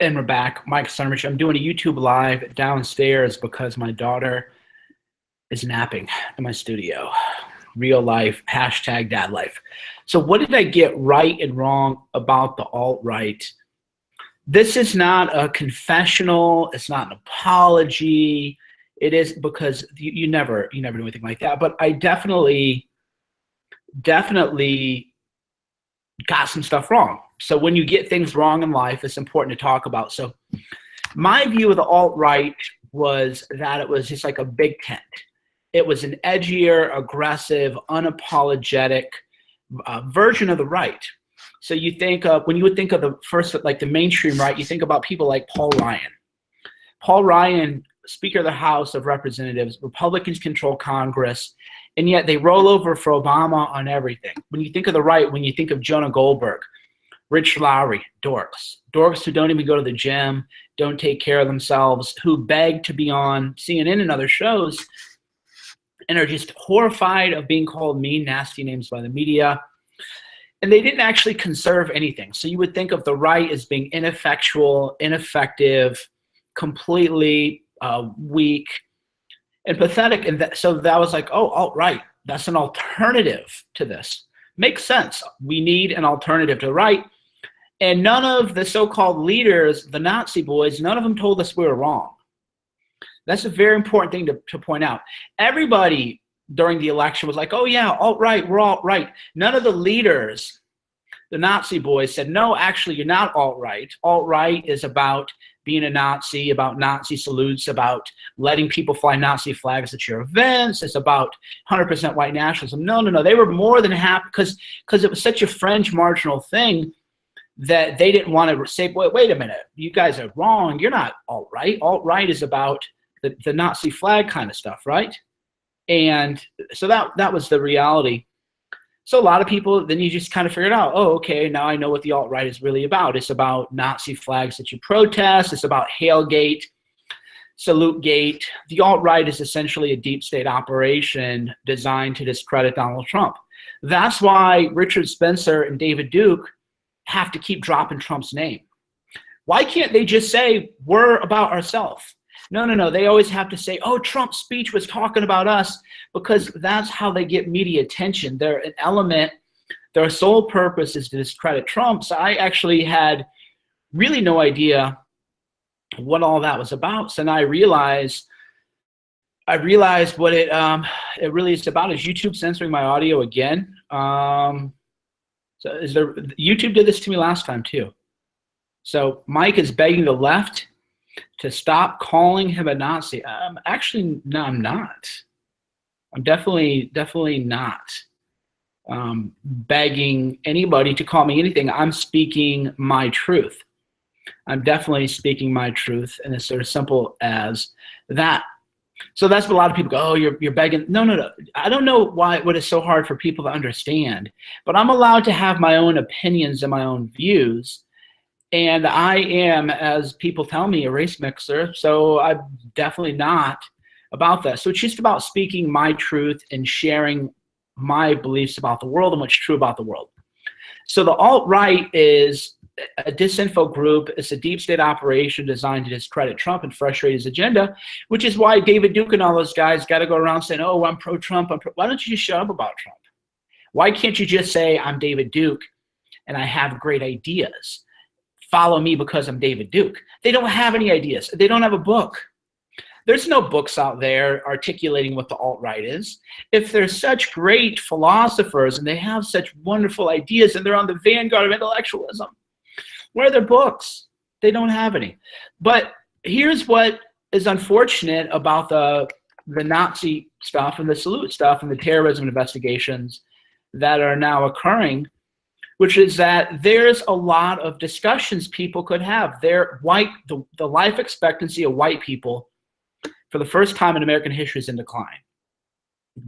And we're back. Mike Cernovich. I'm doing a YouTube live downstairs because my daughter is napping in my studio. Real life, hashtag dad life. So what did I get right and wrong about the alt-right? This is not a confessional. It's not an apology. It is because you never do anything like that. But I definitely got some stuff wrong. So when you get things wrong in life, it's important to talk about. So my view of the alt-right was that it was just like a big tent. It was an edgier, aggressive, unapologetic version of the right. So you think of, when you would think of the first, like the mainstream right, you think about people like Paul Ryan. Paul Ryan, Speaker of the House of Representatives, Republicans control Congress, and yet they roll over for Obama on everything. When you think of the right, when you think of Jonah Goldberg, Rich Lowry, dorks who don't even go to the gym, don't take care of themselves, who beg to be on CNN and other shows, and are just horrified of being called mean, nasty names by the media. And they didn't actually conserve anything. So you would think of the right as being ineffectual, ineffective, completely weak, and pathetic. And so that was like, oh, alt-right, that's an alternative to this. Makes sense. We need an alternative to the right. And none of the so-called leaders, the Nazi boys, none of them told us we were wrong. That's a very important thing to point out. Everybody during the election was like, oh yeah, alt-right, we're alt-right. None of the leaders, the Nazi boys, said, no, actually, you're not alt-right. Alt-right is about being a Nazi, about Nazi salutes, about letting people fly Nazi flags at your events. It's about 100% white nationalism. No. They were more than happy because it was such a fringe marginal thing that they didn't want to say, wait a minute, you guys are wrong. You're not alt-right. Alt-right is about the Nazi flag kind of stuff, right? And so that was the reality. So a lot of people, then you just kind of figured out, oh, okay, now I know what the alt-right is really about. It's about Nazi flags that you protest. It's about Hailgate, Salute-gate. The alt-right is essentially a deep state operation designed to discredit Donald Trump. That's why Richard Spencer and David Duke have to keep dropping Trump's name. Why can't they just say, we're about ourselves? No. They always have to say, oh, Trump's speech was talking about us, because that's how they get media attention. They're an element, their sole purpose is to discredit Trump. So I actually had really no idea what all that was about. So now I realized what it really is about is YouTube censoring my audio again. So YouTube did this to me last time too. So Mike is begging the left to stop calling him a Nazi. Actually, no, I'm not. I'm definitely not begging anybody to call me anything. I'm speaking my truth. I'm definitely speaking my truth, and it's sort of simple as that. So that's what a lot of people go, oh, you're begging. No. I don't know what is so hard for people to understand, but I'm allowed to have my own opinions and my own views. And I am, as people tell me, a race mixer. So I'm definitely not about that. So it's just about speaking my truth and sharing my beliefs about the world and what's true about the world. So the alt-right is a disinfo group. It's a deep state operation designed to discredit Trump and frustrate his agenda, which is why David Duke and all those guys got to go around saying, oh, I'm pro-Trump. Why don't you just shut up about Trump? Why can't you just say, I'm David Duke and I have great ideas? Follow me because I'm David Duke. They don't have any ideas. They don't have a book. There's no books out there articulating what the alt-right is. If they're such great philosophers and they have such wonderful ideas and they're on the vanguard of intellectualism, where are their books? They don't have any. But here's what is unfortunate about the Nazi stuff and the salute stuff and the terrorism investigations that are now occurring, which is that there's a lot of discussions people could have. The life expectancy of white people for the first time in American history is in decline.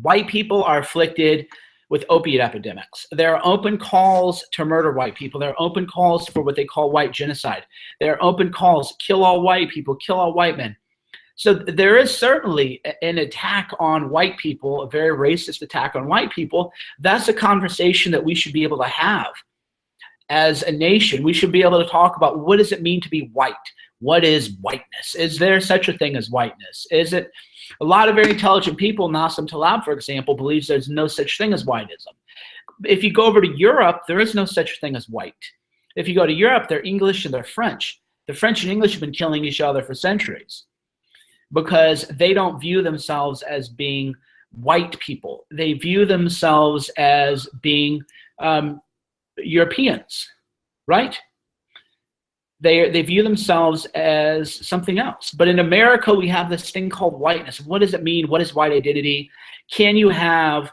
White people are afflicted with opiate epidemics. There are open calls to murder white people. There are open calls for what they call white genocide. There are open calls, kill all white people, kill all white men. So there is certainly an attack on white people, a very racist attack on white people. That's a conversation that we should be able to have. as a nation, we should be able to talk about what does it mean to be white? What is whiteness? Is there such a thing as whiteness? Is it a lot of very intelligent people, Nassim Taleb, for example, believes there's no such thing as whiteism. If you go over to Europe, there is no such thing as white. If you go to Europe, they're English and they're French. The French and English have been killing each other for centuries because they don't view themselves as being white people. They view themselves as being Europeans, right? They view themselves as something else. But in America, we have this thing called whiteness. What does it mean? What is white identity? Can you have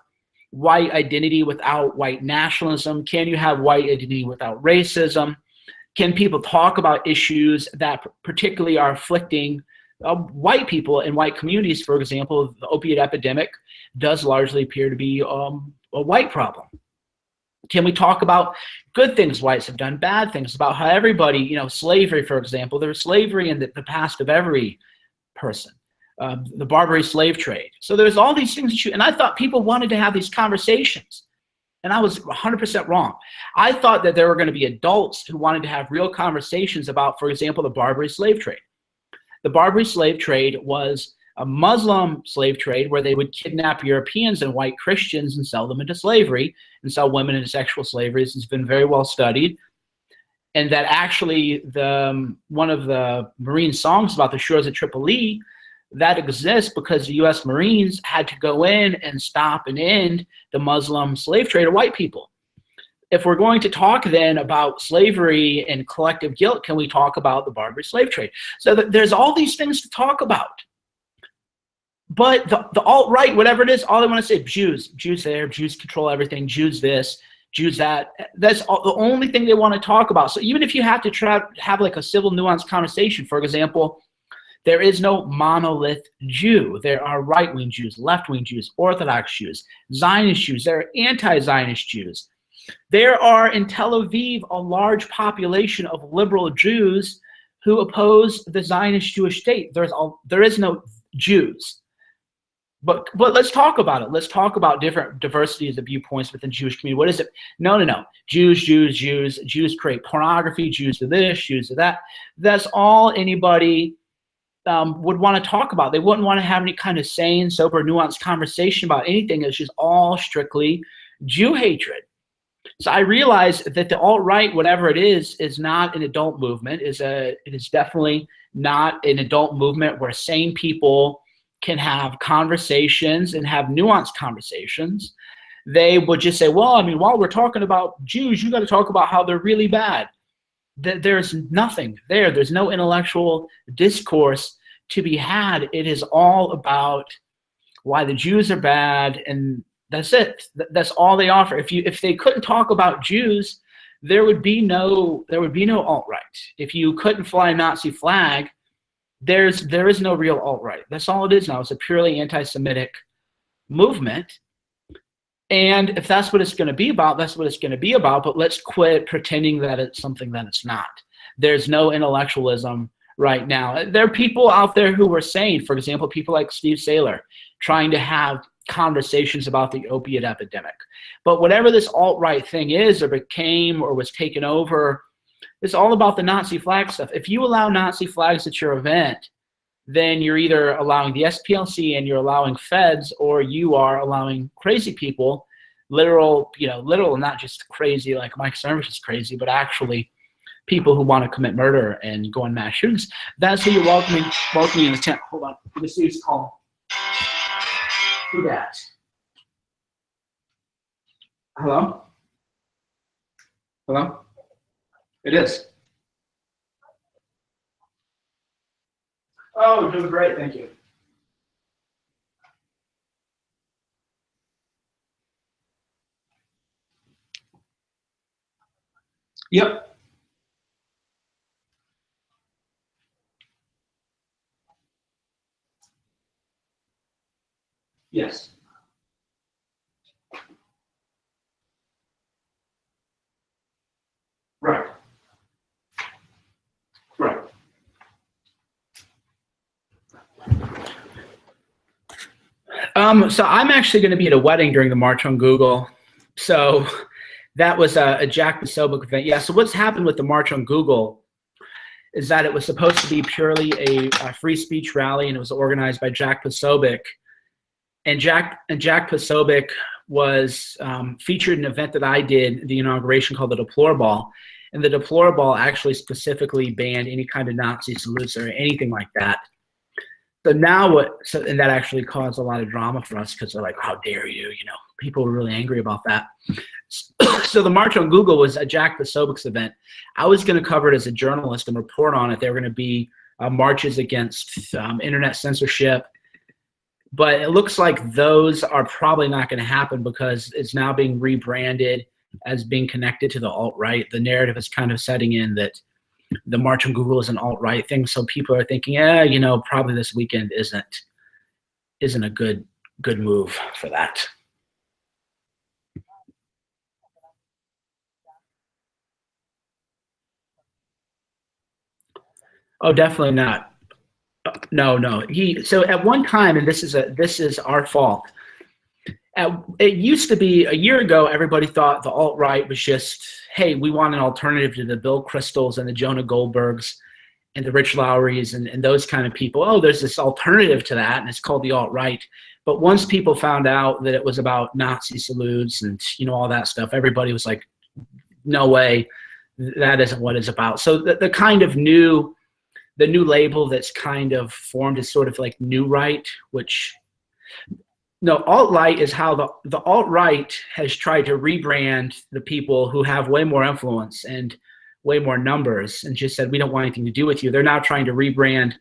white identity without white nationalism? Can you have white identity without racism? Can people talk about issues that particularly are afflicting white people in white communities? For example, the opiate epidemic does largely appear to be a white problem. Can we talk about good things whites have done, bad things, about how everybody, you know, slavery, for example, there was slavery in the past of every person, the Barbary slave trade. So there's all these things that and I thought people wanted to have these conversations, and I was 100% wrong. I thought that there were going to be adults who wanted to have real conversations about, for example, the Barbary slave trade. The Barbary slave trade was a Muslim slave trade where they would kidnap Europeans and white Christians and sell them into slavery and sell women into sexual slavery. This has been very well studied. And that actually one of the Marine songs about the shores of Tripoli, that exists because the U.S. Marines had to go in and stop and end the Muslim slave trade of white people. If we're going to talk then about slavery and collective guilt, can we talk about the Barbary slave trade? So there's all these things to talk about. But the alt-right, whatever it is, all they want to say, Jews there, Jews control everything, Jews this, Jews that. That's the only thing they want to talk about. So even if you have to try to have like a civil nuanced conversation, for example, there is no monolith Jew. There are right-wing Jews, left-wing Jews, Orthodox Jews, Zionist Jews. There are anti-Zionist Jews. There are in Tel Aviv a large population of liberal Jews who oppose the Zionist Jewish state. There is no Jews. But let's talk about it. Let's talk about different diversities of viewpoints within the Jewish community. What is it? No. Jews create pornography. Jews do this. Jews do that. That's all anybody would want to talk about. They wouldn't want to have any kind of sane, sober, nuanced conversation about anything. It's just all strictly Jew hatred. So I realized that the alt-right, whatever it is not an adult movement. It is definitely not an adult movement where sane people can have conversations and have nuanced conversations. They would just say, well, I mean, while we're talking about Jews, you got to talk about how they're really bad. There's nothing there. There's no intellectual discourse to be had. It is all about why the Jews are bad, and that's it. That's all they offer. If they couldn't talk about Jews, there would be no alt-right. If you couldn't fly a Nazi flag, there is no real alt-right. That's all it is now. It's a purely anti-Semitic movement. And if that's what it's going to be about, that's what it's going to be about. But let's quit pretending that it's something that it's not. There's no intellectualism right now. There are people out there who are saying, for example, people like Steve Saylor, trying to have conversations about the opiate epidemic. But whatever this alt-right thing is or became or was taken over, it's all about the Nazi flag stuff. If you allow Nazi flags at your event, then you're either allowing the SPLC and you're allowing feds, or you are allowing crazy people, literal, not just crazy like Mike Cernovich is crazy, but actually people who want to commit murder and go on mass shootings. That's who you're welcoming in the tent. Hold on. Let me see who's calling. Who that? Hello? Hello? It is. Oh, doing great, thank you. Yep. Yes. Right. Right. So I'm actually going to be at a wedding during the March on Google. So That was a Jack Posobiec event. Yeah. So what's happened with the March on Google is that it was supposed to be purely a free speech rally, and it was organized by Jack Posobiec. And Jack Posobiec was featured in an event that I did, the inauguration, called the Deplorable. And the Deplorable actually specifically banned any kind of Nazi salutes or anything like that. So now and that actually caused a lot of drama for us, because they're like, how dare you, people were really angry about that. So the March on Google was a Jack Posobiec's event. I was going to cover it as a journalist and report on it. There were going to be marches against internet censorship, but it looks like those are probably not going to happen, because it's now being rebranded as being connected to the alt-right. The narrative is kind of setting in that the March on Google is an alt-right thing, so people are thinking, probably this weekend isn't a good move for that. Oh, definitely not. No. So at one time, and this is our fault. It used to be a year ago, everybody thought the alt-right was just, hey, we want an alternative to the Bill Kristols and the Jonah Goldbergs and the Rich Lowrys and those kind of people. Oh, there's this alternative to that, and it's called the alt-right. But once people found out that it was about Nazi salutes and all that stuff, everybody was like, no way, that isn't what it's about. So the kind of new label that's kind of formed is sort of like new right, which no, alt-right is how the alt-right has tried to rebrand the people who have way more influence and way more numbers, and just said, we don't want anything to do with you. They're now trying to rebrand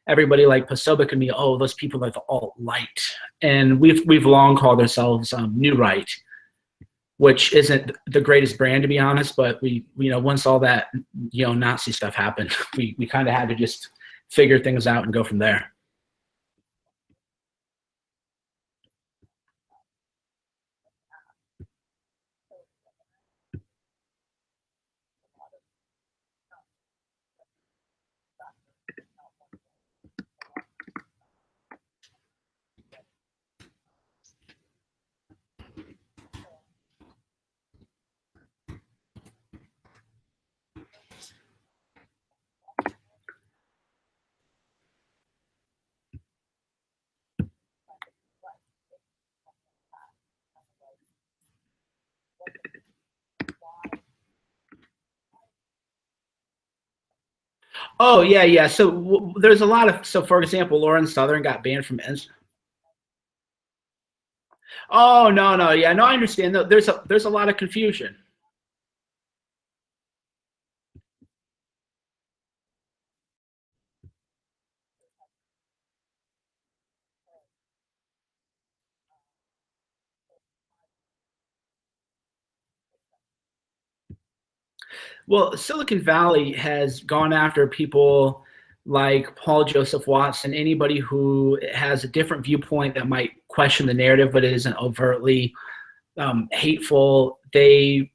everybody like Posobiec and me. Oh, those people are the alt-right. And we've long called ourselves new right, which isn't the greatest brand, to be honest, but we once all that Nazi stuff happened, we kind of had to just figure things out and go from there. Oh, yeah. So there's a lot of, so for example, Lauren Southern got banned from Instagram. Oh, no. Yeah, no, I understand. There's a lot of confusion. Well, Silicon Valley has gone after people like Paul Joseph Watson, anybody who has a different viewpoint that might question the narrative, but it isn't overtly hateful. They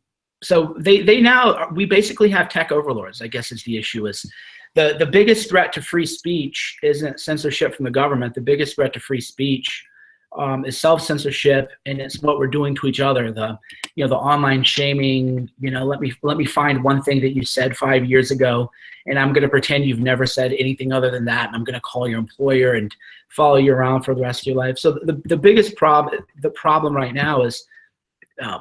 now, we basically have tech overlords, I guess is the issue. Is the biggest threat to free speech isn't censorship from the government. The biggest threat to free speech is self-censorship, and it's what we're doing to each other. The online shaming. Let me find one thing that you said 5 years ago, and I'm going to pretend you've never said anything other than that, and I'm going to call your employer and follow you around for the rest of your life. So the biggest problem right now is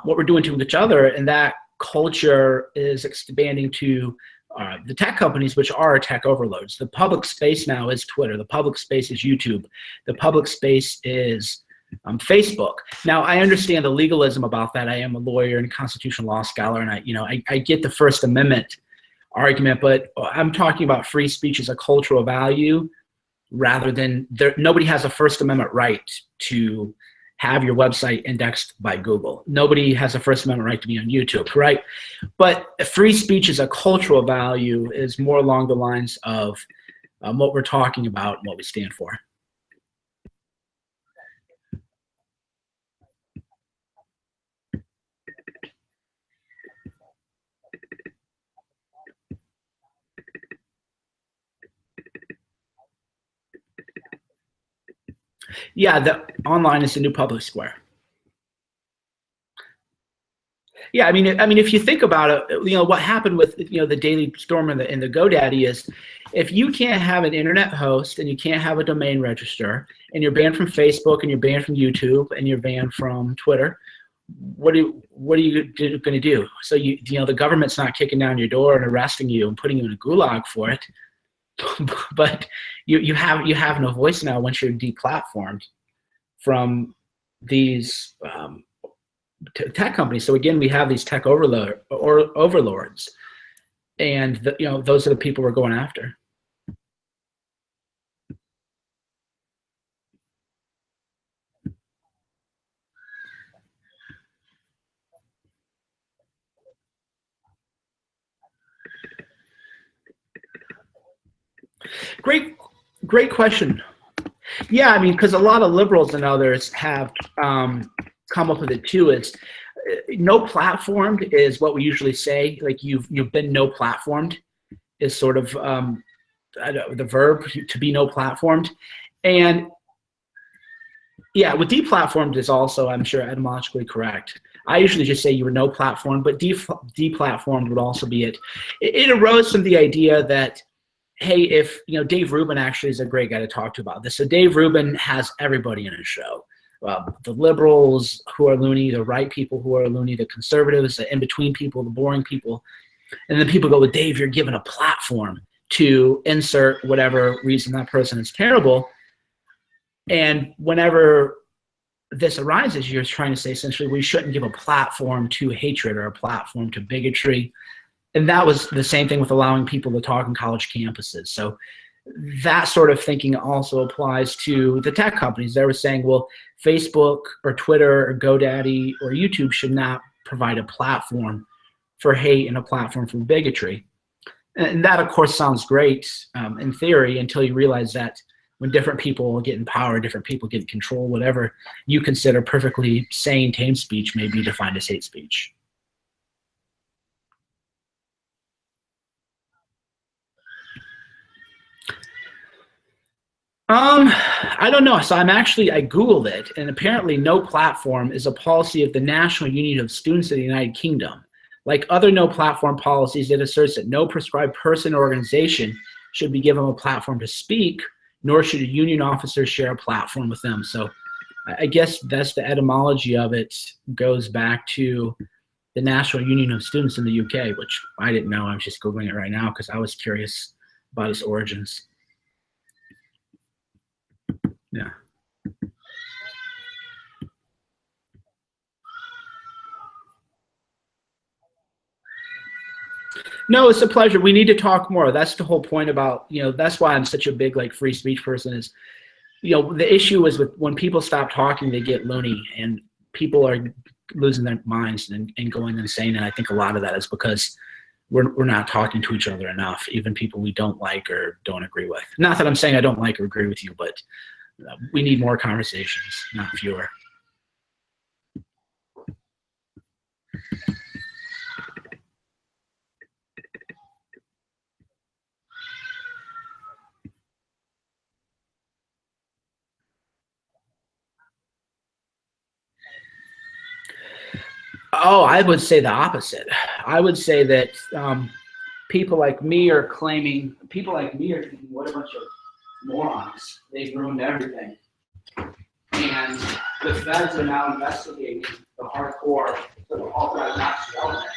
what we're doing to each other, and that culture is expanding to the tech companies, which are tech overloads. The public space now is Twitter. The public space is YouTube. The public space is Facebook. Now, I understand the legalism about that. I am a lawyer and constitutional law scholar, and I get the First Amendment argument, but I'm talking about free speech as a cultural value, rather than nobody has a First Amendment right to have your website indexed by Google. Nobody has a First Amendment right to be on YouTube, right? But free speech as a cultural value is more along the lines of what we're talking about and what we stand for. Yeah, the online is the new public square. Yeah, I mean, if you think about it, what happened with the Daily Storm and the GoDaddy is, if you can't have an internet host and you can't have a domain register, and you're banned from Facebook and you're banned from YouTube and you're banned from Twitter, what are you going to do? So the government's not kicking down your door and arresting you and putting you in a gulag for it, but you have no voice now once you're deplatformed from these tech companies. So again, we have these tech overlords, and those are the people we're going after. Great question. Yeah, I mean, because a lot of liberals and others have come up with it too. It's no platformed is what we usually say. Like you've been no platformed is sort of the verb to be no platformed, and yeah, with deplatformed is also, I'm sure, etymologically correct. I usually just say you were no platformed, but deplatformed would also be it. It arose from the idea that, hey, if Dave Rubin actually is a great guy to talk to about this. So Dave Rubin has everybody in his show. The liberals who are loony, the right people who are loony, the conservatives, the in-between people, the boring people. And then people go, well, Dave, you're given a platform to insert whatever reason that person is terrible. And whenever this arises, you're trying to say essentially we shouldn't give a platform to hatred or a platform to bigotry. And that was the same thing with allowing people to talk on college campuses. So that sort of thinking also applies to the tech companies. They were saying, well, Facebook or Twitter or GoDaddy or YouTube should not provide a platform for hate and a platform for bigotry. And that, of course, sounds great in theory until you realize that when different people get in power, different people get in control, whatever you consider perfectly sane, tame speech may be defined as hate speech. I don't know. So I Googled it, and apparently no platform is a policy of the National Union of Students of the United Kingdom. Like other no platform policies, it asserts that no prescribed person or organization should be given a platform to speak, nor should a union officer share a platform with them. So I guess that's the etymology of it, goes back to the National Union of Students in the UK, which I didn't know. I'm just Googling it right now because I was curious about its origins. Yeah. No, it's a pleasure. We need to talk more. That's the whole point about, that's why I'm such a big free speech person is, the issue is with when people stop talking, they get loony and people are losing their minds and going insane. And I think a lot of that is because we're not talking to each other enough, even people we don't like or don't agree with. Not that I'm saying I don't like or agree with you, but we need more conversations, not fewer. Oh, I would say the opposite. I would say that people like me are thinking, what a bunch of morons. They've ruined everything. And the feds are now investigating the hardcore sort of alt-right Nazi element.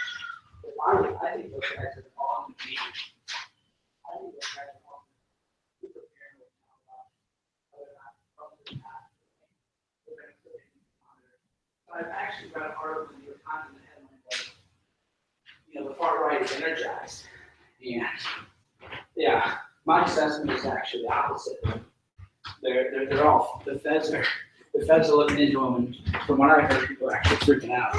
I think those guys are all going to be, I've actually read an article in the New York Times, and the headline was, the far right is energized. And yeah, my assessment is actually the opposite. They're all, the feds are looking into them, and from what I heard, people are actually freaking out.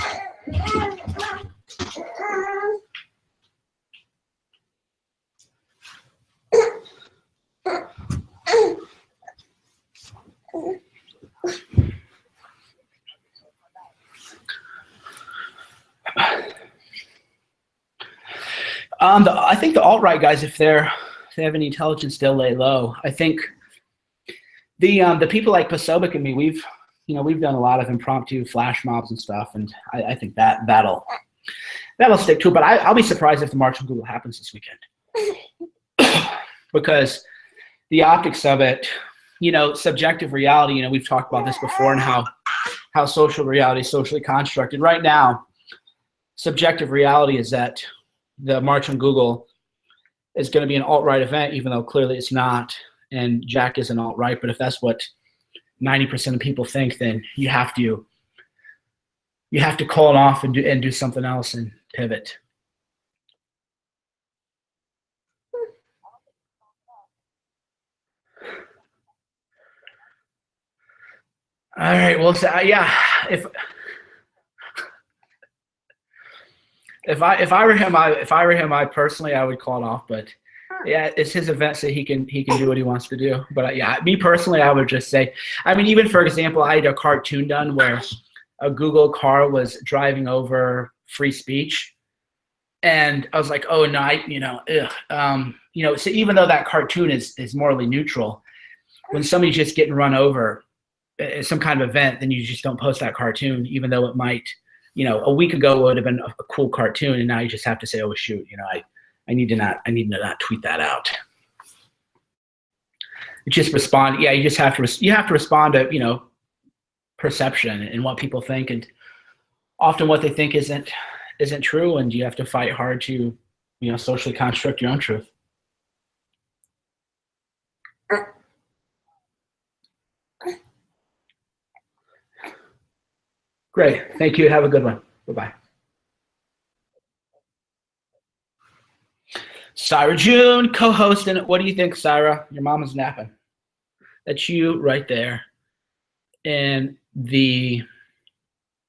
I think the alt-right guys, if they have any intelligence, they'll lay low. I think the people like Posobiec and me, we've done a lot of impromptu flash mobs and stuff, and I think that'll that'll stick to it. But I'll be surprised if the March on Google happens this weekend. Because the optics of it, subjective reality, we've talked about this before, and how social reality is socially constructed. Right now, subjective reality is that the March on Google is going to be an alt-right event, even though clearly it's not, and Jack is an alt-right. But if that's what 90% of people think, then you have to call it off and do something else and pivot. All right. Well, so, yeah. If I were him, I personally, I would call it off. But yeah, it's his event, so he can do what he wants to do. But yeah, me personally, I would just say, I mean, even for example, I had a cartoon done where a Google car was driving over free speech, and I was like, oh no, so even though that cartoon is morally neutral, when somebody's just getting run over at some kind of event, then you just don't post that cartoon, even though it might, a week ago it would have been a cool cartoon, and now you just have to say, oh shoot, I need to not tweet that out. You just respond. Yeah, you have to respond to perception and what people think, and often what they think isn't true, and you have to fight hard to socially construct your own truth. Great. Thank you. Have a good one. Bye-bye. Syra June, co-hosting. What do you think, Syra? Your mom is napping. That's you right there. And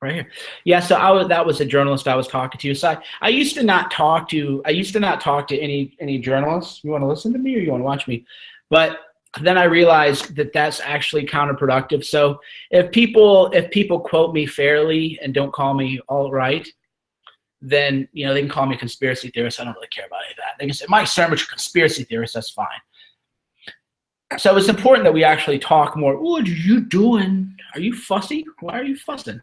right here. Yeah, so that was a journalist I was talking to. So I used to not talk to any journalists. You want to listen to me or you want to watch me? But then I realized that that's actually counterproductive. So if people quote me fairly and don't call me alt-right, then they can call me a conspiracy theorist. I don't really care about any of that. They can say, Mike Cernovich, conspiracy theorist. That's fine. So it's important that we actually talk more. What are you doing? Are you fussy? Why are you fussing?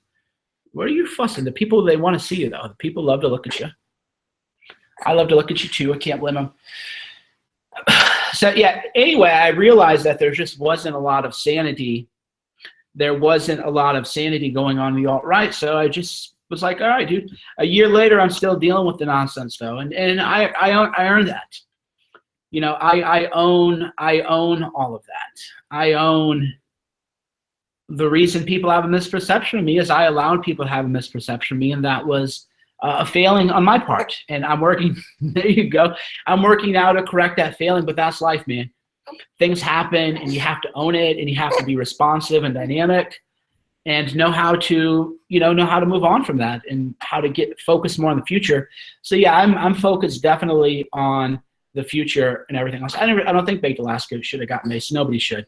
What are you fussing? The people, they want to see you, though. The people love to look at you. I love to look at you, too. I can't blame them. So, yeah, anyway, I realized that there just wasn't a lot of sanity. There wasn't a lot of sanity going on in the alt-right. So I just was like, all right, dude. A year later, I'm still dealing with the nonsense, though. And I earned that. I own all of that. I own the reason people have a misperception of me is I allowed people to have a misperception of me, and that was a failing on my part. And I'm working, there you go. I'm working now to correct that failing, but that's life, man. Things happen, and you have to own it, and you have to be responsive and dynamic and know how to move on from that and how to get focused more on the future. So yeah, I'm focused definitely on the future and everything else. I don't think Baked Alaska should have gotten maced. Nobody should.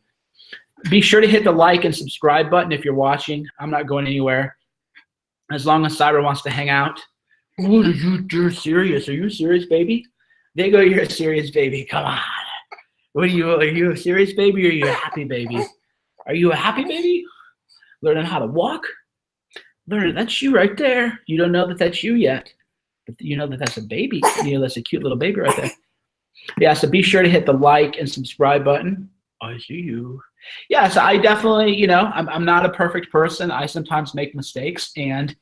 Be sure to hit the like and subscribe button if you're watching. I'm not going anywhere. As long as Syra wants to hang out. What are you're serious? Are you serious, baby? There you go, you're a serious baby. Come on. Are you a serious baby or are you a happy baby? Are you a happy baby? Learning how to walk? That's you right there. You don't know that that's you yet. But you know that that's a baby. That's a cute little baby right there. Yeah, so be sure to hit the like and subscribe button. I see you. Yeah, so I definitely, I'm not a perfect person. I sometimes make mistakes, and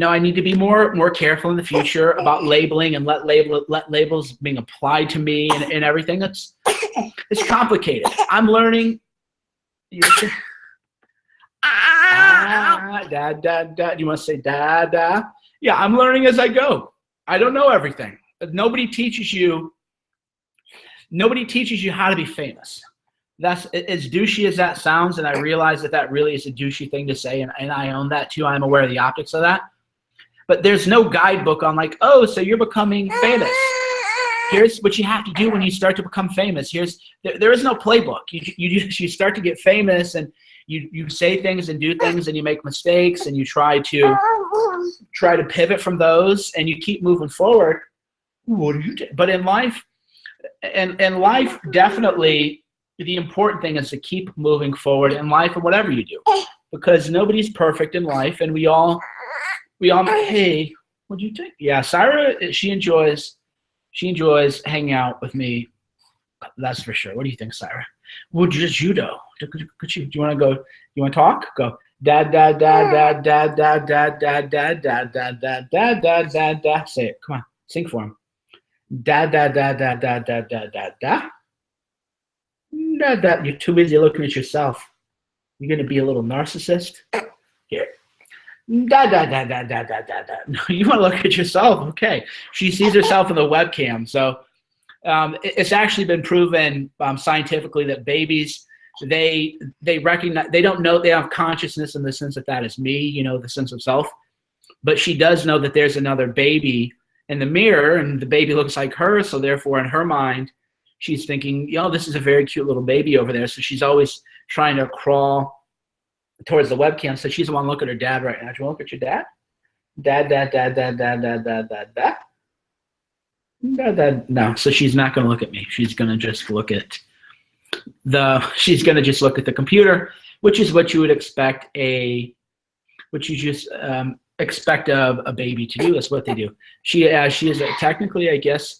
I need to be more careful in the future about labeling and let labels being applied to me and everything. It's complicated. I'm learning. Dad. Do you want to say dad? Yeah, I'm learning as I go. I don't know everything. Nobody teaches you how to be famous. That's as douchey as that sounds, and I realize that really is a douchey thing to say, and I own that too. I'm aware of the optics of that. But there's no guidebook on like, oh, so you're becoming famous. Here's what you have to do when you start to become famous. There is no playbook. You start to get famous, and you say things and do things, and you make mistakes, and you try to pivot from those, and you keep moving forward. What are you doing? But in life, and life definitely. The important thing is to keep moving forward in life and whatever you do, because nobody's perfect in life, and we all hey, What do you think? Yeah, Syra, she enjoys hanging out with me. That's for sure. What do you think, Syra? Would you judo? Could you? Do you want to go? You want to talk? Go. Dad, dad, dad, dad, dad, dad, dad, dad, dad, dad, dad, dad, dad, dad, dad. Say it. Come on. Sing for him. Dad, dad, dad, dad, dad, dad, dad, dad, dad. Dad, dad. You're too busy looking at yourself. You're gonna be a little narcissist. Here. Da da da da da da da da. No, you want to look at yourself. Okay. She sees herself in the webcam. So it's actually been proven scientifically that babies, they recognize, they don't know, they have consciousness in the sense that that is me, you know, the sense of self. But she does know that there's another baby in the mirror, and the baby looks like her. So therefore, in her mind, she's thinking, you know, this is a very cute little baby over there. So she's always trying to crawl towards the webcam. So she's the one looking at her dad right now. Do you want to look at your dad? Dad, dad, dad, dad, dad, dad, dad, dad, dad. No, so she's not going to look at me. She's going to just look at the computer, which is what you would expect expect a baby to do. That's what they do. She is technically, I guess,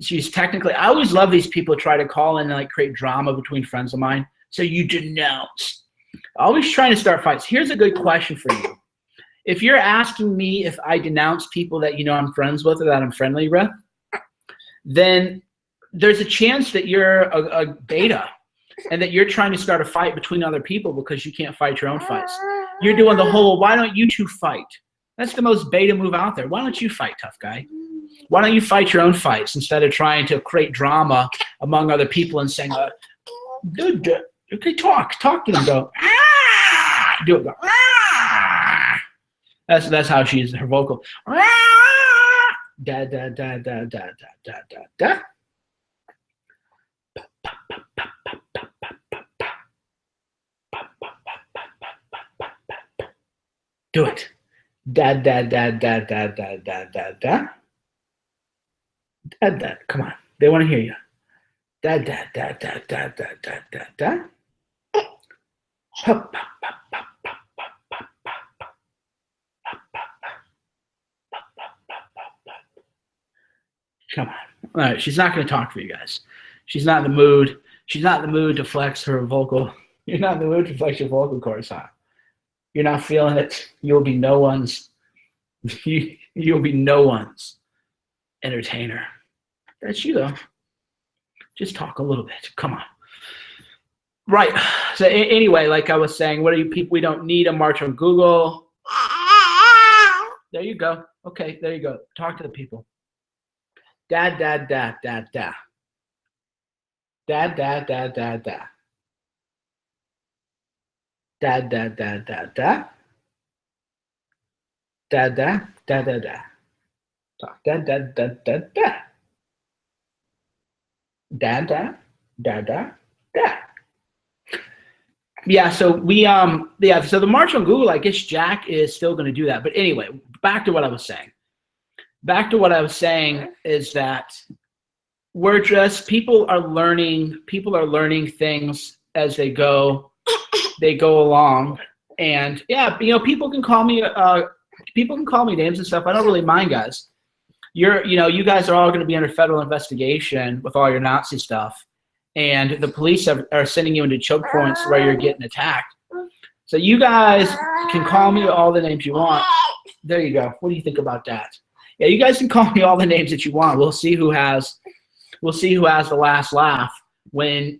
I always love these people try to call in and like create drama between friends of mine. So you denounce. Always trying to start fights. Here's a good question for you. If you're asking me if I denounce people that you know I'm friends with or that I'm friendly with, then there's a chance that you're a beta and that you're trying to start a fight between other people because you can't fight your own fights. You're doing the whole, why don't you two fight? That's the most beta move out there. Why don't you fight, tough guy? Why don't you fight your own fights instead of trying to create drama among other people and saying, dude, okay, talk to them, go, ah! Do it, go, ah! That's how she's, her vocal. Da da da da da da da da da. Do it. Da da da da da da da da da. Da da. Come on. They want to hear you. Da da da da da da da da da. Come on. All right, she's not going to talk for you guys. She's not in the mood. She's not in the mood to flex her vocal. You're not in the mood to flex your vocal cords, huh? You're not feeling it. You'll be no one's. You'll be no one's entertainer. That's you, though. Just talk a little bit. Come on. Right. So anyway, like I was saying, what are you people? We don't need a march on Google. There you go. Okay, there you go. Talk to the people. Dad, dad, dad, dad, dad. Dad, dad, dad, dad, dad. Dad, dad, dad, dad, dad. Dad, dad, dad, dad, dad. Talk. Dad, dad, dad, dad, dad. Dad, dad, dad, dad, dad. Yeah, so so the march on Google, I guess Jack is still going to do that. But anyway, back to what I was saying. Is that people are learning things as they go along. And yeah, you know, people can call me names and stuff. I don't really mind, guys. You guys are all going to be under federal investigation with all your Nazi stuff. And the police are sending you into choke points where you're getting attacked. So you guys can call me all the names you want. There you go. What do you think about that? Yeah, you guys can call me all the names that you want. We'll see who has the last laugh when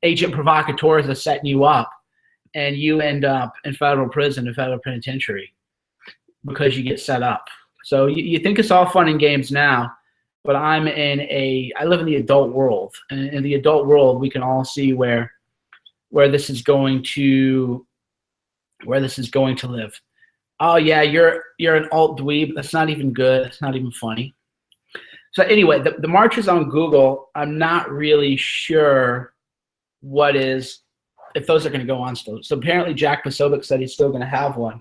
agent provocateurs are setting you up and you end up in federal prison, in federal penitentiary because you get set up. So you think it's all fun and games now, but I live in the adult world, and in the adult world, we can all see where this is going to live. Oh yeah, you're an alt dweeb. That's not even good. That's not even funny. So anyway, the marches on Google, I'm not really sure if those are going to go on still. So apparently Jack Posobiec said he's still going to have one.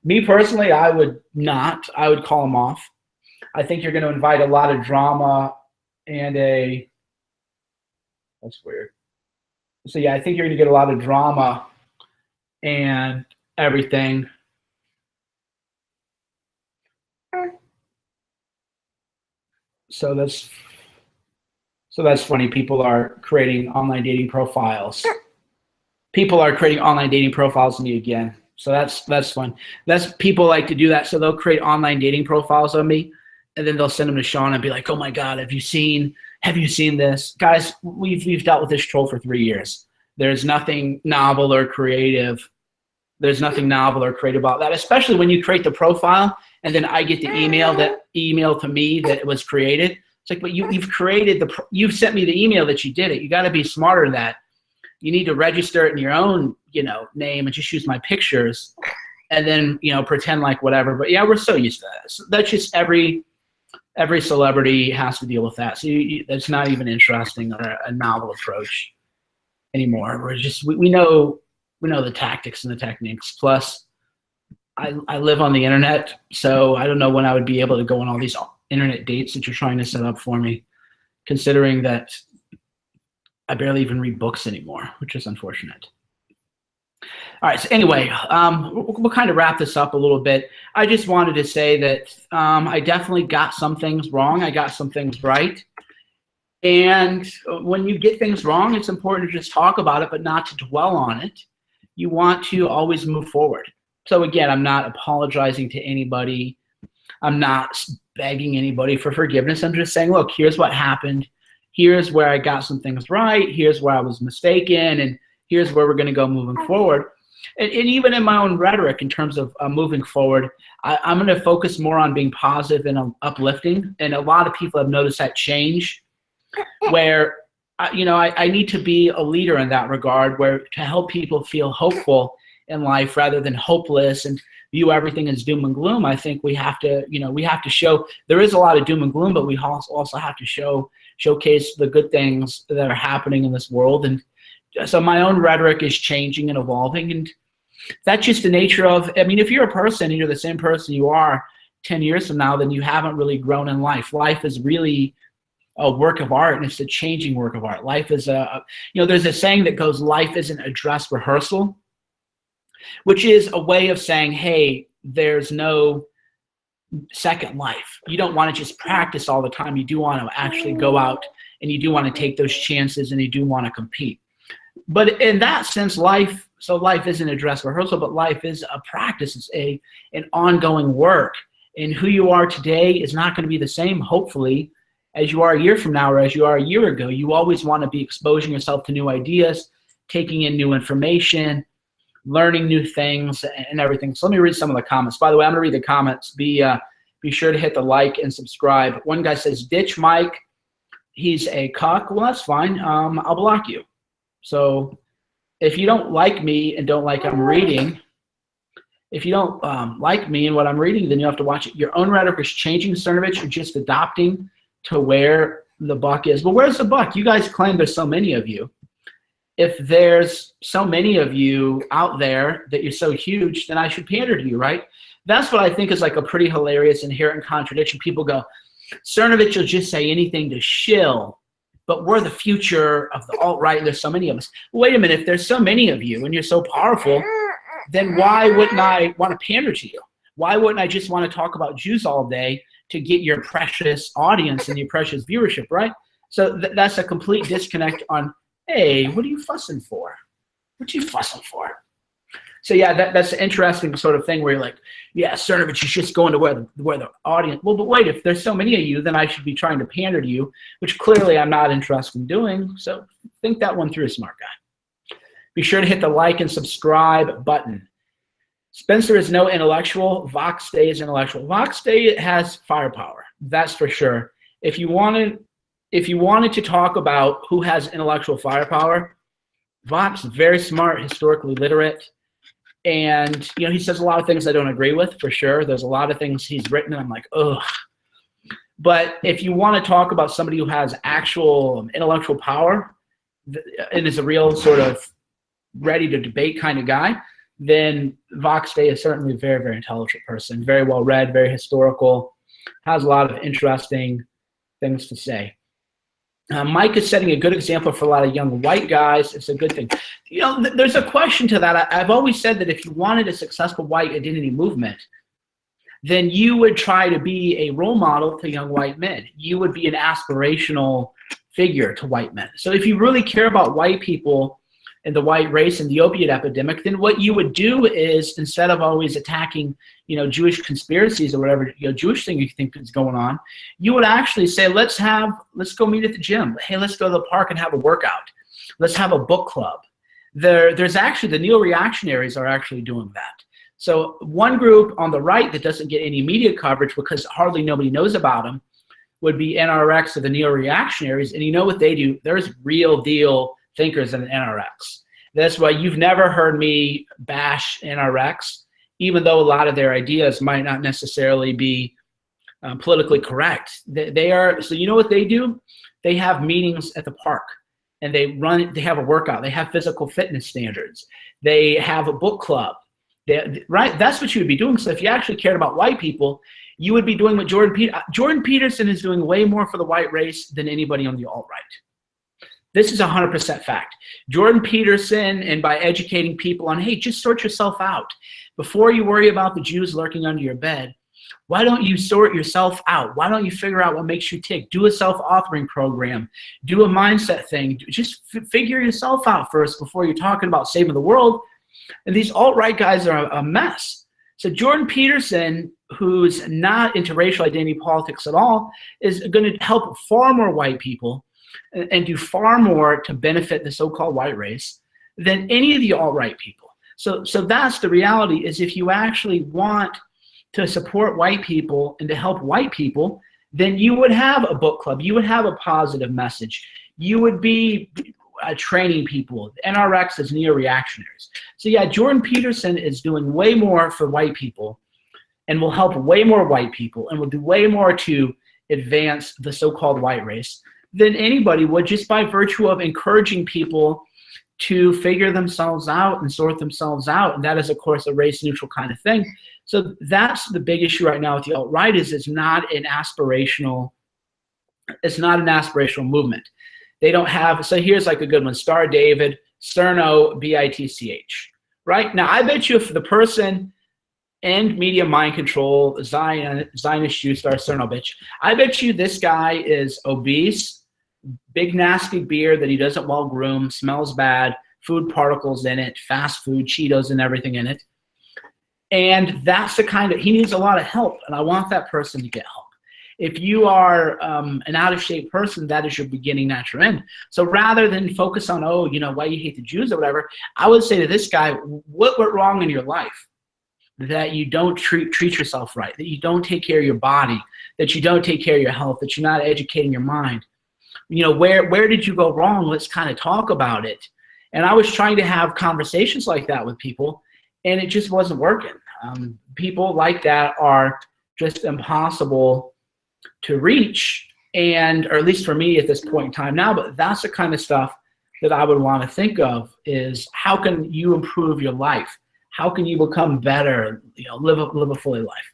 Me personally, I would not. I would call him off. I think you're going to invite a lot of drama and that's weird. So yeah, I think you're going to get a lot of drama and everything. So that's funny. People are creating online dating profiles. People are creating online dating profiles of me again. So that's fun. That's people like to do that. So they'll create online dating profiles of me, and then they'll send them to Sean and be like, "Oh my God, have you seen this, guys? We've dealt with this troll for 3 years. There's nothing novel or creative. There's nothing novel or creative about that. Especially when you create the profile, and then I get the email to me that it was created. It's like, but you've sent me the email that you did it. You got to be smarter than that. You need to register it in your own, name and just use my pictures, and then, pretend like whatever. But yeah, we're so used to that. So that's just every celebrity has to deal with that. So that's not even interesting or a novel approach anymore. We know the tactics and the techniques. Plus, I live on the internet, so I don't know when I would be able to go on all these internet dates that you're trying to set up for me, considering that I barely even read books anymore, which is unfortunate. All right, so anyway, we'll kind of wrap this up a little bit. I just wanted to say that I definitely got some things wrong. I got some things right. And when you get things wrong, it's important to just talk about it, but not to dwell on it. You want to always move forward. So again, I'm not apologizing to anybody. I'm not begging anybody for forgiveness. I'm just saying, look, here's what happened. Here's where I got some things right. Here's where I was mistaken. And here's where we're going to go moving forward. And even in my own rhetoric in terms of moving forward, I'm going to focus more on being positive and uplifting. And a lot of people have noticed that change where, I need to be a leader in that regard, where to help people feel hopeful in life rather than hopeless and view everything as doom and gloom. I think we have to, show there is a lot of doom and gloom, but we also have to showcase the good things that are happening in this world. And so my own rhetoric is changing and evolving, and that's just the nature of, if you're a person and you're the same person you are 10 years from now, then you haven't really grown in life. Life is really a work of art, and it's a changing work of art. Life is there's a saying that goes, life isn't a dress rehearsal, which is a way of saying, hey, there's no second life. You don't want to just practice all the time. You do want to actually go out, and you do want to take those chances, and you do want to compete. But in that sense, life isn't a dress rehearsal, but life is a practice. It's an ongoing work. And who you are today is not going to be the same, hopefully, as you are a year from now or as you are a year ago. You always want to be exposing yourself to new ideas, taking in new information, learning new things, and everything. So let me read some of the comments. By the way, I'm going to read the comments. Be sure to hit the like and subscribe. One guy says, ditch Mike. He's a cuck. Well, that's fine. I'll block you. So if you don't like me and don't like I'm reading, if you don't like me and what I'm reading, then you have to watch it. Your own rhetoric is changing, Cernovich. You're just adopting to where the buck is. But where's the buck? You guys claim there's so many of you. If there's so many of you out there that you're so huge, then I should pander to you, right? That's what I think is like a pretty hilarious inherent contradiction. People go, Cernovich will just say anything to shill, but we're the future of the alt-right, and there's so many of us. Wait a minute, if there's so many of you and you're so powerful, then why wouldn't I want to pander to you? Why wouldn't I just want to talk about Jews all day to get your precious audience and your precious viewership, right? So that's a complete disconnect on, hey, what are you fussing for? What are you fussing for? So yeah, that's an interesting sort of thing where you're like, yeah, Cernovich is just going to where the audience. Well, but wait, if there's so many of you, then I should be trying to pander to you, which clearly I'm not interested in doing. So think that one through, smart guy. Be sure to hit the like and subscribe button. Spencer is no intellectual. Vox Day is intellectual. Vox Day has firepower. That's for sure. If you wanted to talk about who has intellectual firepower, Vox, very smart, historically literate. And, he says a lot of things I don't agree with, for sure. There's a lot of things he's written, and I'm like, ugh. But if you want to talk about somebody who has actual intellectual power and is a real sort of ready to debate kind of guy, then Vox Day is certainly a very, very intelligent person, very well read, very historical, has a lot of interesting things to say. Mike is setting a good example for a lot of young white guys. It's a good thing. There's a question to that. I've always said that if you wanted a successful white identity movement, then you would try to be a role model to young white men. You would be an aspirational figure to white men. So if you really care about white people and the white race and the opiate epidemic, then what you would do is, instead of always attacking, Jewish conspiracies or whatever, Jewish thing you think is going on, you would actually say, let's go meet at the gym. Hey, let's go to the park and have a workout. Let's have a book club. There's actually, the neo-reactionaries are actually doing that. So one group on the right that doesn't get any media coverage because hardly nobody knows about them would be NRX or the neo-reactionaries. And you know what they do? There's real deal thinkers in NRX. That's why you've never heard me bash NRX, even though a lot of their ideas might not necessarily be politically correct. They are, so you know what they do? They have meetings at the park, and they have a workout. They have physical fitness standards. They have a book club. Right? That's what you would be doing. So if you actually cared about white people, you would be doing what Jordan Peterson is doing way more for the white race than anybody on the alt-right. This is 100% fact. Jordan Peterson, and by educating people on, hey, just sort yourself out. Before you worry about the Jews lurking under your bed, why don't you sort yourself out? Why don't you figure out what makes you tick? Do a self-authoring program. Do a mindset thing. Just figure yourself out first before you're talking about saving the world. And these alt-right guys are a mess. So Jordan Peterson, who's not into racial identity politics at all, is going to help far more white people and do far more to benefit the so-called white race than any of the alt-right people. So that's the reality, is if you actually want to support white people and to help white people, then you would have a book club. You would have a positive message. You would be training people. NRX is neo-reactionaries. So yeah, Jordan Peterson is doing way more for white people and will help way more white people and will do way more to advance the so-called white race than anybody would, just by virtue of encouraging people to figure themselves out and sort themselves out. And that is, of course, a race-neutral kind of thing. So that's the big issue right now with the alt-right, is it's not an aspirational movement. They don't have, so here's like a good one, Star David, Cerno, B-I-T-C-H, right? Now, I bet you if the person, and media mind control, Zionist Jew star Cernovich, I bet you this guy is obese, big nasty beard that he doesn't well groom, smells bad, food particles in it, fast food, Cheetos and everything in it. And that's the kind of, he needs a lot of help, and I want that person to get help. If you are an out-of-shape person, that is your beginning, not your end. So rather than focus on, oh, why you hate the Jews or whatever, I would say to this guy, what went wrong in your life that you don't treat yourself right, that you don't take care of your body, that you don't take care of your health, that you're not educating your mind? Where did you go wrong? Let's kind of talk about it. And I was trying to have conversations like that with people, and it just wasn't working. People like that are just impossible to reach, or at least for me at this point in time now, but that's the kind of stuff that I would want to think of, is how can you improve your life? How can you become better, live a fully life?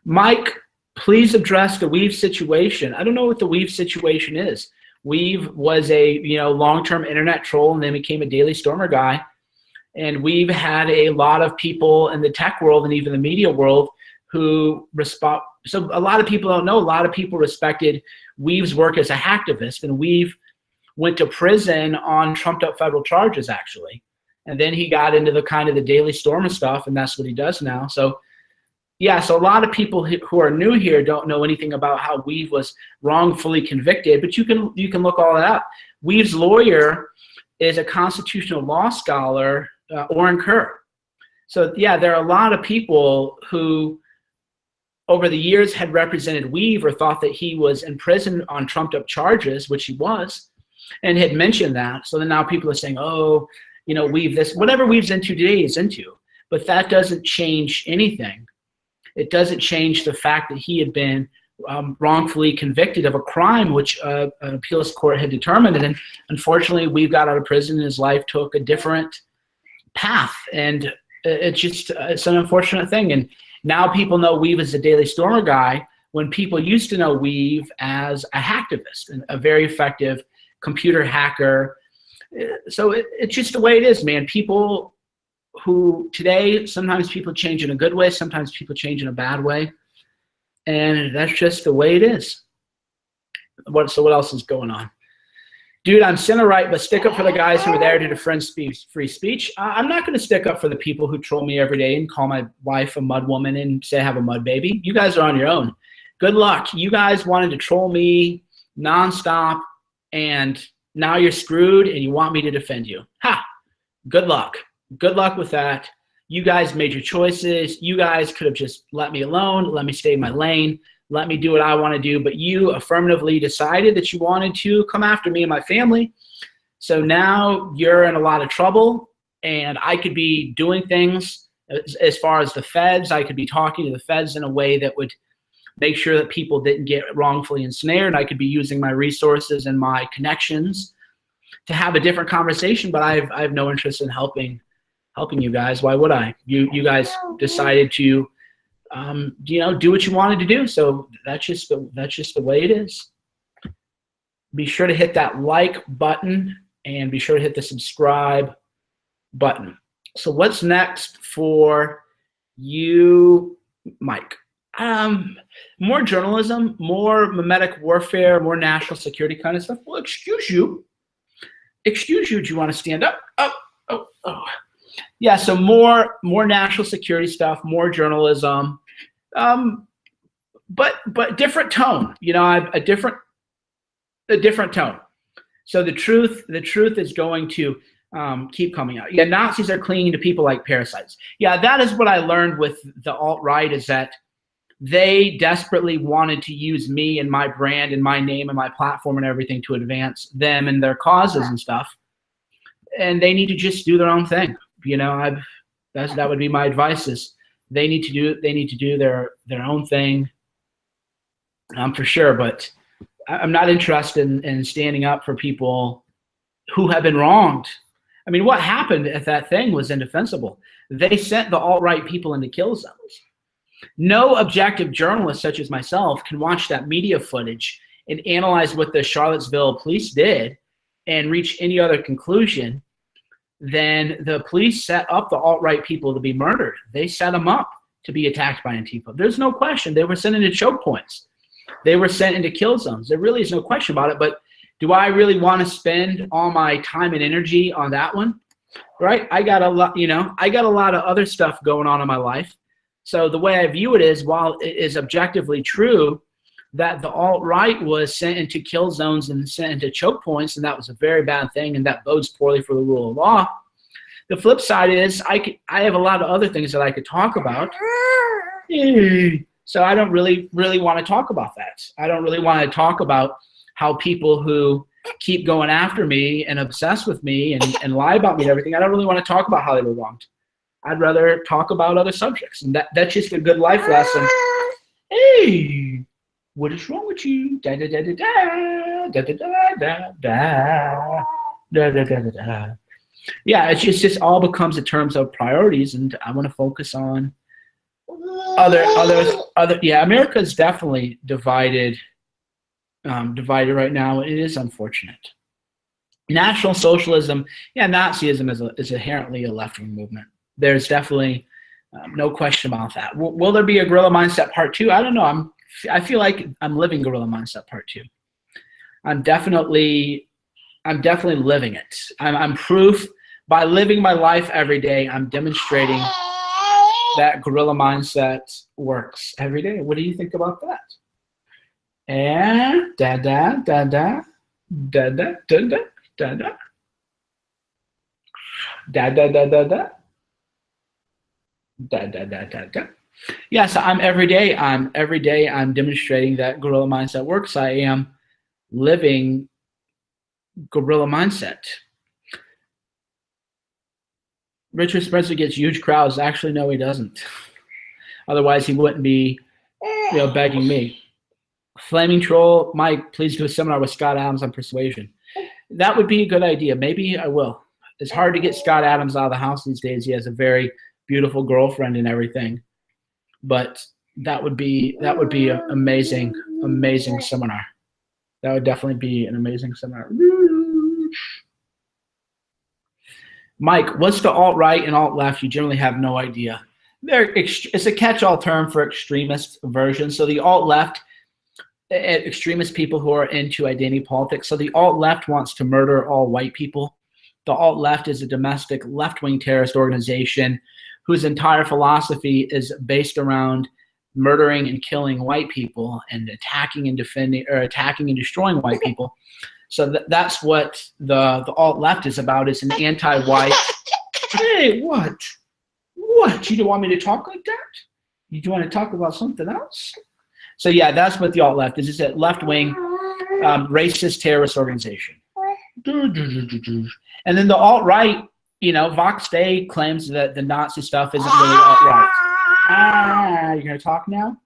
Mike, please address the Weave situation. I don't know what the Weave situation is. Weave was a long-term internet troll and then became a Daily Stormer guy. And we've had a lot of people in the tech world and even the media world who respond. So a lot of people don't know, a lot of people respected Weave's work as a hacktivist, and Weave went to prison on trumped up federal charges, actually. And then he got into the kind of the Daily Stormer stuff, and that's what he does now. So yeah, so a lot of people who are new here don't know anything about how Weave was wrongfully convicted, but you can look all that up. Weave's lawyer is a constitutional law scholar, Oren Kerr. So yeah, there are a lot of people who over the years had represented Weave or thought that he was in prison on trumped up charges, which he was, and had mentioned that. So then now people are saying, oh, Weave this, whatever Weave's into today is into, but that doesn't change anything. It doesn't change the fact that he had been wrongfully convicted of a crime which an appeals court had determined. And unfortunately, Weave got out of prison and his life took a different path. And it's an unfortunate thing. And now people know Weave as a Daily Stormer guy, when people used to know Weave as a hacktivist and a very effective computer hacker. So it's just the way it is, man. People who today, sometimes people change in a good way, sometimes people change in a bad way. And that's just the way it is. So what else is going on? Dude, I'm center right, but stick up for the guys who are there to defend free speech. I'm not going to stick up for the people who troll me every day and call my wife a mud woman and say I have a mud baby. You guys are on your own. Good luck. You guys wanted to troll me nonstop, and now you're screwed, and you want me to defend you. Ha! Good luck. Good luck with that. You guys made your choices. You guys could have just let me alone, let me stay in my lane, let me do what I want to do, but you affirmatively decided that you wanted to come after me and my family. So now you're in a lot of trouble, and I could be doing things as far as the feds. I could be talking to the feds in a way that would make sure that people didn't get wrongfully ensnared. I could be using my resources and my connections to have a different conversation, but I have no interest in helping you guys. Why would I? You guys decided to do what you wanted to do. So that's just the way it is. Be sure to hit that like button and be sure to hit the subscribe button. So what's next for you, Mike? More journalism, more mimetic warfare, more national security kind of stuff. Well, excuse you. Do you want to stand up? Oh. Yeah, so more national security stuff, more journalism, but different tone. A different tone. So the truth is going to keep coming out. Yeah, Nazis are clinging to people like parasites. Yeah, that is what I learned with the alt-right, is that they desperately wanted to use me and my brand and my name and my platform and everything to advance them and their causes and stuff. And they need to just do their own thing. That would be my advice, is they need to do their own thing, for sure. But I'm not interested in standing up for people who have been wronged. I mean, what happened at that thing was indefensible. They sent the alt-right people into kill zones. No objective journalist such as myself can watch that media footage and analyze what the Charlottesville police did and reach any other conclusion than the police set up the alt-right people to be murdered. They set them up to be attacked by Antifa. There's no question. They were sent into choke points. They were sent into kill zones. There really is no question about it. But do I really want to spend all my time and energy on that one? Right? I got a lot of other stuff going on in my life. So the way I view it is, while it is objectively true that the alt-right was sent into kill zones and sent into choke points, and that was a very bad thing, and that bodes poorly for the rule of law, the flip side is I have a lot of other things that I could talk about. So I don't really want to talk about that. I don't really want to talk about how people who keep going after me and obsess with me and lie about me and everything, I don't really want to talk about how they were wronged. I'd rather talk about other subjects, and that's just a good life lesson. Hey, what is wrong with you? Da da da da da da da da da da da da da. Yeah, it's just all becomes in terms of priorities, and I want to focus on other. Yeah, America is definitely divided right now. It is unfortunate. National Socialism, yeah, Nazism is inherently a left-wing movement. There's definitely no question about that. Will there be a Guerrilla Mindset Part 2? I don't know. I feel like I'm living Guerrilla Mindset Part 2. I'm definitely living it. I'm proof. By living my life every day, I'm demonstrating that Guerrilla Mindset works every day. What do you think about that? And da da da da da da da da da da da da da da da. Da, da, da, da, da. Yeah, so every day I'm demonstrating that Guerrilla Mindset works. I am living Guerrilla Mindset. Richard Spencer gets huge crowds. Actually, no, he doesn't. Otherwise, he wouldn't be, begging me. Flaming Troll, Mike, please do a seminar with Scott Adams on persuasion. That would be a good idea. Maybe I will. It's hard to get Scott Adams out of the house these days. He has a very beautiful girlfriend and everything, but that would be an amazing seminar. That would definitely be an amazing seminar. Mike, what's the alt-right and alt-left? You generally have no idea. It's a catch-all term for extremist version. So the alt-left, extremist people who are into identity politics. So the alt-left wants to murder all white people. The alt-left is a domestic left-wing terrorist organization whose entire philosophy is based around murdering and killing white people and attacking and destroying white people. So that's what the alt-left is about. It's an anti-white. Hey, what? What? You don't want me to talk like that? You want to talk about something else? So yeah, that's what the alt-left is. It's a left-wing racist terrorist organization. And then the alt-right, Vox Day claims that the Nazi stuff isn't really alt-right. You're going to talk now?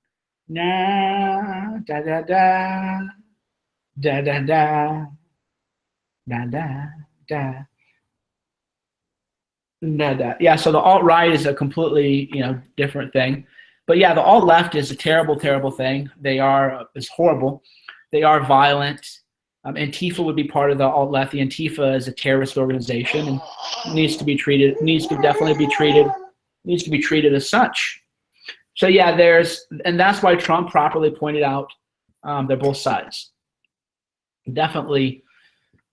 Nah, da da da, da da da, da da da. Yeah, so the alt-right is a completely, different thing. But yeah, the alt-left is a terrible, terrible thing. It's horrible. They are violent. Antifa would be part of the alt-left. The Antifa is a terrorist organization and needs to be treated as such. So yeah, and that's why Trump properly pointed out they're both sides. Definitely,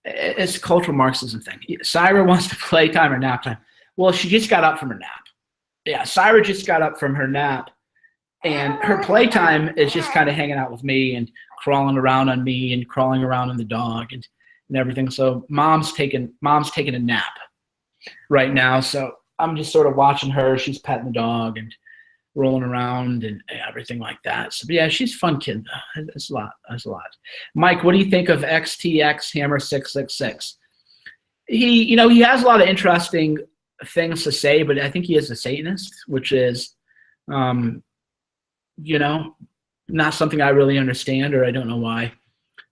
it's a cultural Marxism thing. Syra wants to playtime or nap time. Well, she just got up from her nap. Yeah, Syra just got up from her nap, and her playtime is just kind of hanging out with me and crawling around on me and crawling around on the dog and everything. So mom's taking a nap right now. So I'm just sort of watching her. She's petting the dog and rolling around and everything like that. So yeah, she's a fun kid though. That's a lot. Mike, what do you think of XTX Hammer 666? He has a lot of interesting things to say, but I think he is a Satanist, which is, not something I really understand, or I don't know why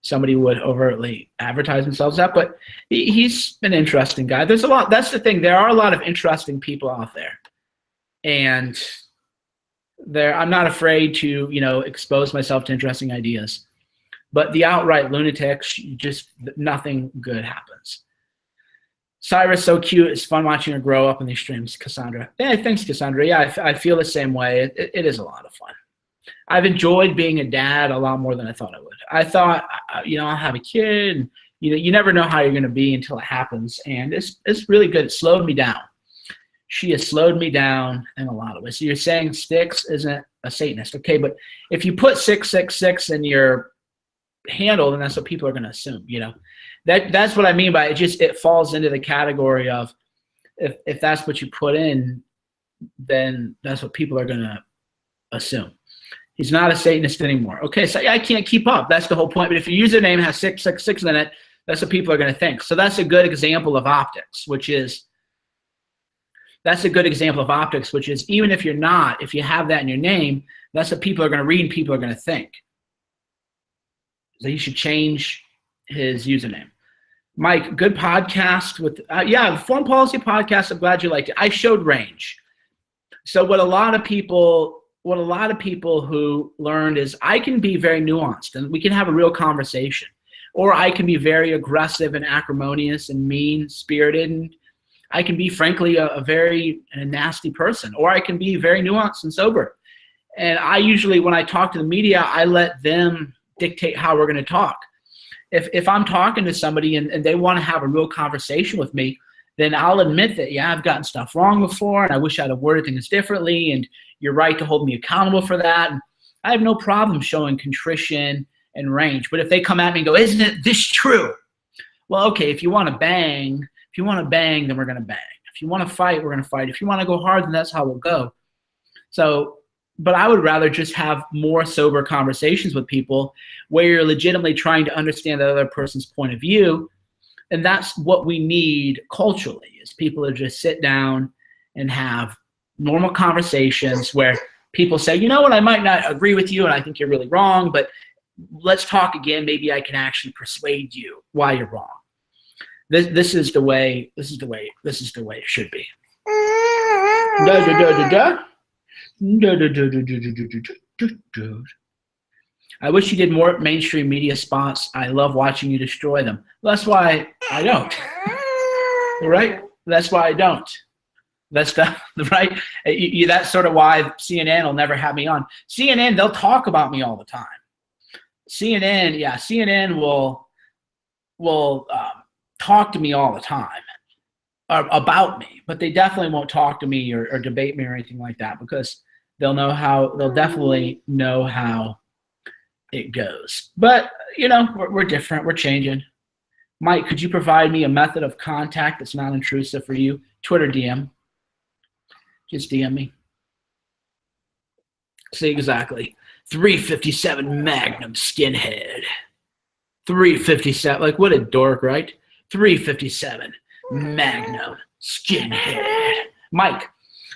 somebody would overtly advertise themselves that, but he's an interesting guy. There's a lot. That's the thing. There are a lot of interesting people out there, and I'm not afraid to, expose myself to interesting ideas. But the outright lunatics, nothing good happens. Syra's so cute. It's fun watching her grow up in these streams, Cassandra. Yeah, thanks, Cassandra. Yeah, I feel the same way. It is a lot of fun. I've enjoyed being a dad a lot more than I thought I would. I thought, I'll have a kid. And, you never know how you're going to be until it happens. And it's really good. It slowed me down. She has slowed me down in a lot of ways. So you're saying Styx isn't a Satanist. Okay, but if you put 666 in your handle, then that's what people are going to assume, That's what I mean by it. It falls into the category of if that's what you put in, then that's what people are going to assume. He's not a Satanist anymore. Okay, so I can't keep up. That's the whole point. But if your username has 666 in it, that's what people are going to think. So that's a good example of optics, which is even if if you have that in your name, that's what people are going to read and people are going to think. So he should change his username. Mike, good podcast with the Foreign Policy Podcast. I'm glad you liked it. I showed range. So what a lot of people who learned is I can be very nuanced and we can have a real conversation, or I can be very aggressive and acrimonious and mean-spirited, and I can be frankly a very nasty person, or I can be very nuanced and sober. And I usually, when I talk to the media, I let them dictate how we're going to talk. If I'm talking to somebody and they want to have a real conversation with me, then I'll admit that, I've gotten stuff wrong before, and I wish I'd have worded things differently, and you're right to hold me accountable for that. And I have no problem showing contrition and range. But if they come at me and go, isn't this true? Well, okay, if you want to bang, then we're going to bang. If you want to fight, we're going to fight. If you want to go hard, then that's how we'll go. So, but I would rather just have more sober conversations with people where you're legitimately trying to understand the other person's point of view. And that's what we need culturally, is people to just sit down and have normal conversations where people say, you know what, I might not agree with you and I think you're really wrong, but let's talk again. Maybe I can actually persuade you why you're wrong. This is the way it should be. I wish you did more mainstream media spots. I love watching you destroy them. That's why I don't. All right? That's why I don't. That's the right. That's sort of why CNN will never have me on. CNN, they'll talk about me all the time. CNN, yeah, CNN will talk to me all the time about me, but they definitely won't talk to me or debate me or anything like that, because they'll definitely know how it goes. But you know, we're different. We're changing. Mike, could you provide me a method of contact that's not intrusive for you? Twitter DM. Just DM me. See, exactly. 357 Magnum skinhead. 357. Like, what a dork, right? 357 Magnum skinhead. Mike,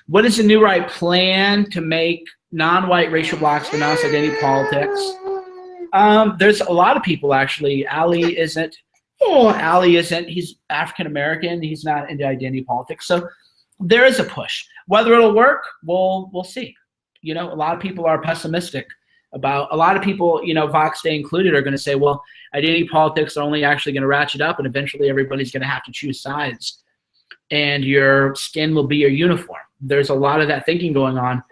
what is the new right plan to make non-white racial blocks denounce identity politics? There's a lot of people, actually. Ali isn't. He's African American. He's not into identity politics. So there is a push. Whether it'll work, we'll see. You know, a lot of people are pessimistic about. A lot of people, you know, Vox Day included, are going to say, well, identity politics are only actually going to ratchet up, and eventually everybody's going to have to choose sides, and your skin will be your uniform. There's a lot of that thinking going on.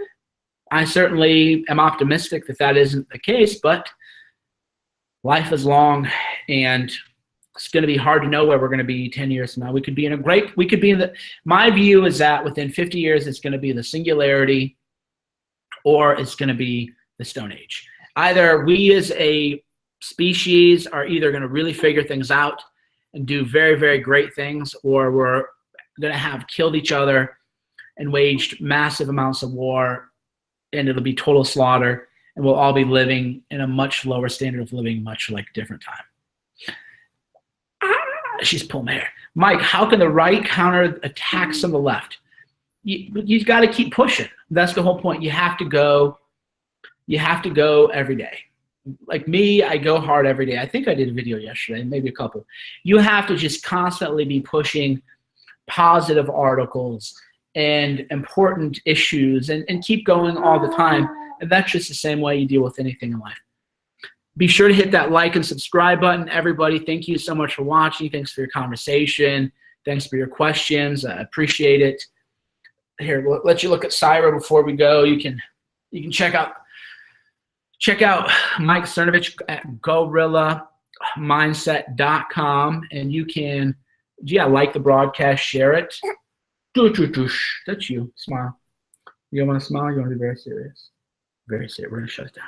I certainly am optimistic that that isn't the case, but life is long, and it's going to be hard to know where we're going to be 10 years from now. We could be in my view is that within 50 years, it's going to be the singularity, or it's going to be the Stone Age. Either we as a species are either going to really figure things out and do very, very great things, or we're going to have killed each other and waged massive amounts of war, and it'll be total slaughter, and we'll all be living in a much lower standard of living, much like different time. She's pulling my hair. Mike, how can the right counter attacks on the left? You've got to keep pushing. That's the whole point. You have to go every day. Like me, I go hard every day. I think I did a video yesterday, maybe a couple. You have to just constantly be pushing positive articles and important issues and keep going all the time. And that's just the same way you deal with anything in life. Be sure to hit that like and subscribe button. Everybody, thank you so much for watching. Thanks for your conversation. Thanks for your questions. I appreciate it. Here, we'll let you look at Syra before we go. You can check out Mike Cernovich at gorillamindset.com, and you can, like the broadcast, share it. That's you. Smile. You want to smile? You want to be very serious? Very serious. We're going to shut it down.